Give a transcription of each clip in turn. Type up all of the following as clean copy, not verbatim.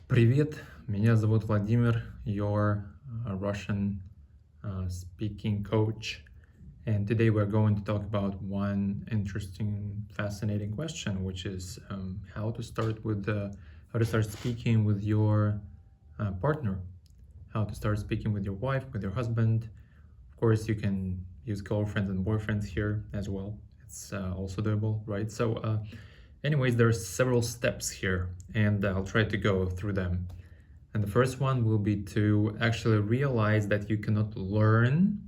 Привет, меня зовут Владимир, your Russian speaking coach. And today we're going to talk about one interesting, fascinating question, which is how to start speaking with your partner, how to start speaking with your wife, with your husband. Of course, you can use girlfriends and boyfriends here as well. It's also doable, right? Anyways, there are several steps here, and I'll try to go through them. And the first one will be to actually realize that you cannot learn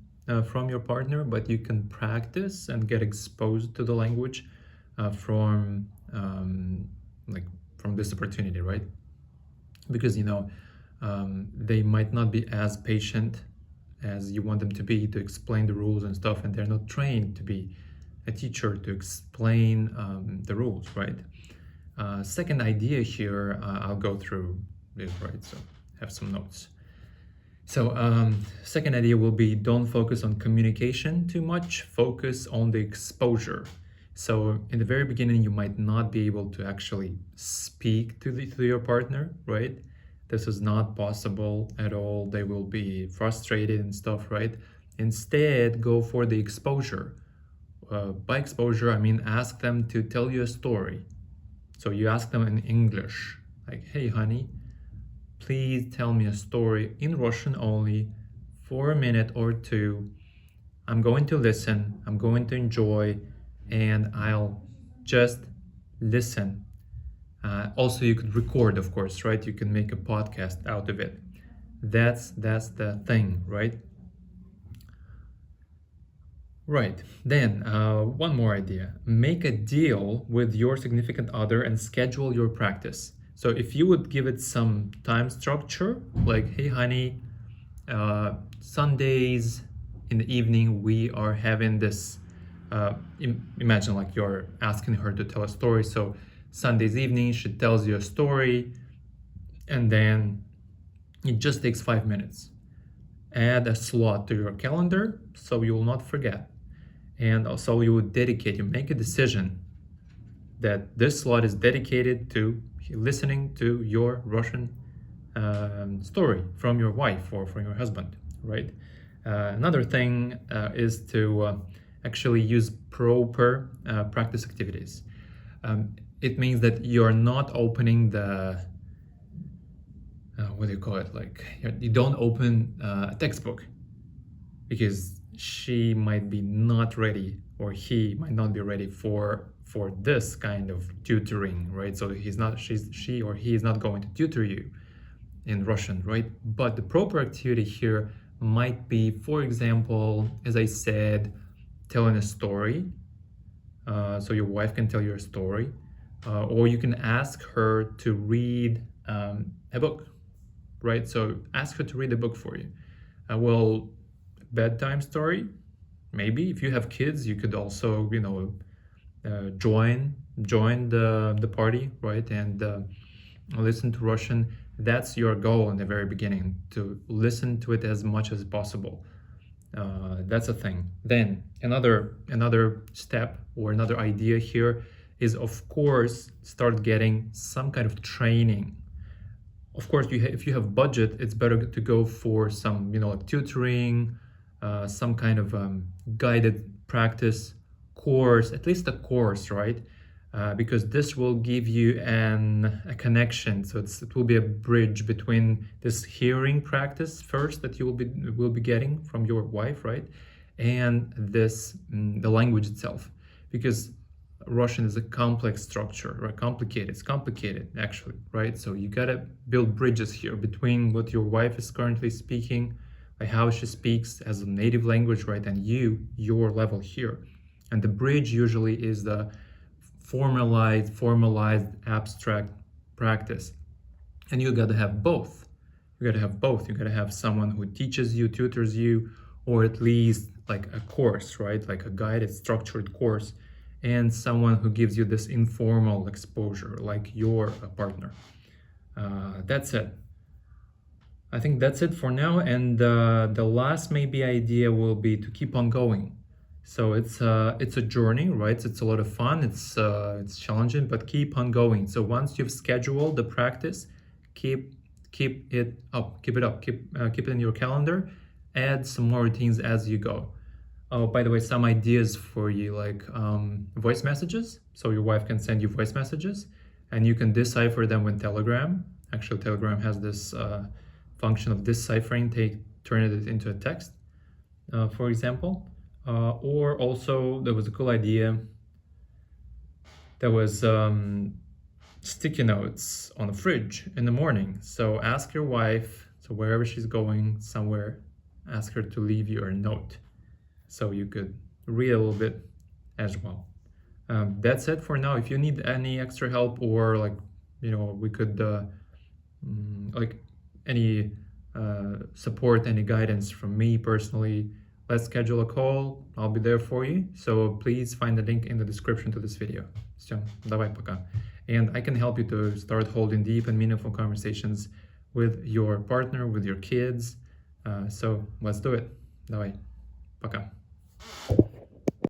from your partner, but you can practice and get exposed to the language from like from this opportunity, right? Because they might not be as patient as you want them to be to explain the rules and stuff, and they're not trained to be a teacher to explain the rules, right? Second idea here, I'll go through this, right? So have some notes. Second idea will be don't focus on communication too much, focus on the exposure. So in the very beginning, you might not be able to actually speak to your partner, right? This is not possible at all. They will be frustrated and stuff, right? Instead, go for the exposure. By exposure, I mean ask them to tell you a story. So you ask them in English, like, hey, honey, please tell me a story in Russian only for a minute or two. I'm going to listen, I'm going to enjoy, and I'll just listen. Also, you could record, of course, right? You can make a podcast out of it. That's the thing, right? Right. Then, one more idea. Make a deal with your significant other and schedule your practice. So if you would give it some time structure, like, hey, honey, Sundays in the evening, we are having this. Imagine like you're asking her to tell a story. So Sundays evening, she tells you a story, and then it just takes 5 minutes. Add a slot to your calendar so you will not forget. And also you would make a decision that this slot is dedicated to listening to your Russian story from your wife or from your husband, right? Another thing is to actually use proper practice activities. It means that you're not opening the, what do you call it? Like you don't open a textbook because she might be not ready or he might not be ready for this kind of tutoring, right? So she or he is not going to tutor you in Russian, right? But the proper activity here might be, for example, as I said, telling a story. So your wife can tell you a story, or you can ask her to read a book, right? So ask her to read a book for you. Well, bedtime story, maybe. If you have kids, you could also join the party, right? And listen to Russian. That's your goal in the very beginning, to listen to it as much as possible. That's a thing. Then another step or another idea here is, of course, start getting some kind of training. Of course, if you have budget, it's better to go for some like tutoring, some kind of guided practice course, at least a course, right? Because this will give you a connection. So it will be a bridge between this hearing practice first that you will be getting from your wife, right? And the language itself, because Russian is a complex structure, right? It's complicated actually, right? So you gotta build bridges here between what your wife is currently speaking, like how she speaks as a native language, right? And your level here. And the bridge usually is the formalized abstract practice. And you gotta have both. You gotta have someone who teaches you, tutors you, or at least like a course, right? Like a guided, structured course, and someone who gives you this informal exposure, like your partner. That's it. I think that's it for now. And the last maybe idea will be to keep on going. So it's a journey, right? It's a lot of fun. It's challenging, but keep on going. So once you've scheduled the practice, keep it up, keep it in your calendar. Add some more routines as you go. Oh, by the way, some ideas for you, like voice messages. So your wife can send you voice messages, and you can decipher them with Telegram. Actually, Telegram has this function of deciphering, turn it into a text, for example. Or also, there was a cool idea. There was sticky notes on the fridge in the morning. So ask your wife, so wherever she's going somewhere, ask her to leave you a note, so you could read a little bit as well. That's it for now. If you need any extra help, or like, we could like any support, any guidance from me personally, let's schedule a call. I'll be there for you. So please find the link in the description to this video. Все, давай пока. And I can help you to start holding deep and meaningful conversations with your partner, with your kids. So let's do it. Давай, пока.